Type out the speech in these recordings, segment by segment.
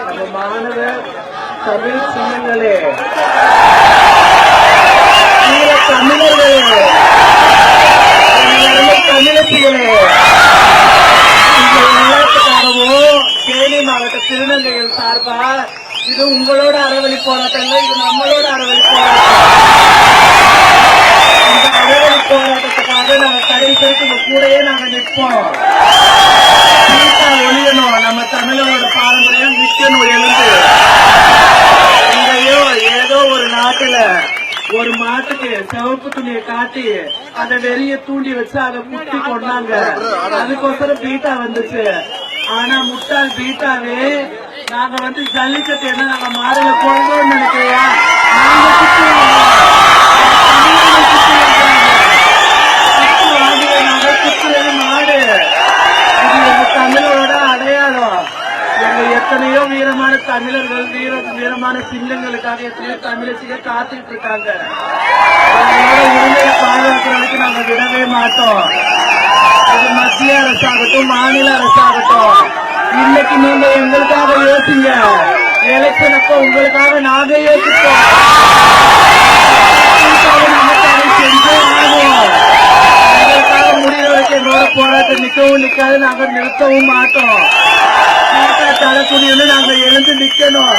நம்ம மாணவ தமிழ் சின்னங்களே, தமிழர்களே, தமிழச்சிகளே, எல்லாத்துக்காகவும் தேனி மாவட்ட திருநங்கைகள் சார்பா இது உங்களோட அறவழி போராட்டம் இல்லை, இது நம்மளோட அறவழி போராட்டம். இந்த அறவழி போராட்டத்துக்காக நாங்க கடைசிக்கு கூடயே நாங்க நிற்போம். ஒழியணும், நம்ம தமிழரோட பாரம்பரியம் நிக்கணும். எழுந்து எங்கேயோ ஏதோ ஒரு நாட்டுல ஒரு மாட்டுக்கு சிவப்பு துணியை காட்டி அதை வெறிய தூண்டி வச்சு அதை குத்தி கொண்டாங்க. அதுக்கோசரம் பீட்டா வந்துச்சு. ஆனா முட்டாள் பீட்டாவே நாங்க ஜல்லிக்கட்டு என்ன நாங்க மாடுல போடணும்னு நினைக்கிறியா? மாடு இது எங்க தமிழரோட அடையாளம். எங்க எத்தனையோ வீரமான தமிழர்கள் வீரமான சின்னங்களுக்காக எத்தனையோ தமிழச்சிகள் காத்துட்டு இருக்காங்க. உரிமையை பாதுகாக்கிறதுக்கு நாங்க விடவே மாட்டோம். அது மத்திய அரசாகட்டும் மாநில அரசாகட்டும். இன்னைக்கு நீங்க எங்களுக்காக யோசிங்க. எலெக்ஷன் அப்ப உங்களுக்காக நாங்க யோசிப்போம். எங்களுக்காக முடிகிற வரைக்கும் எங்களோட போராட்டம் நிக்கவும் நிக்காது, நாங்க நிறுத்தவும் மாட்டோம். தரக்கூடியது நாங்க எழுந்து நிக்கணும்.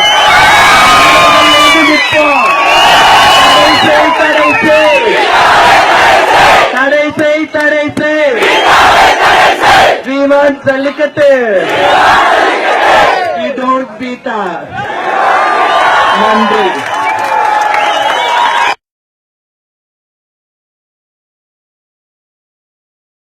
நிற்போம். தடை செய். We want jallikattu. We don't beat us. நன்றி.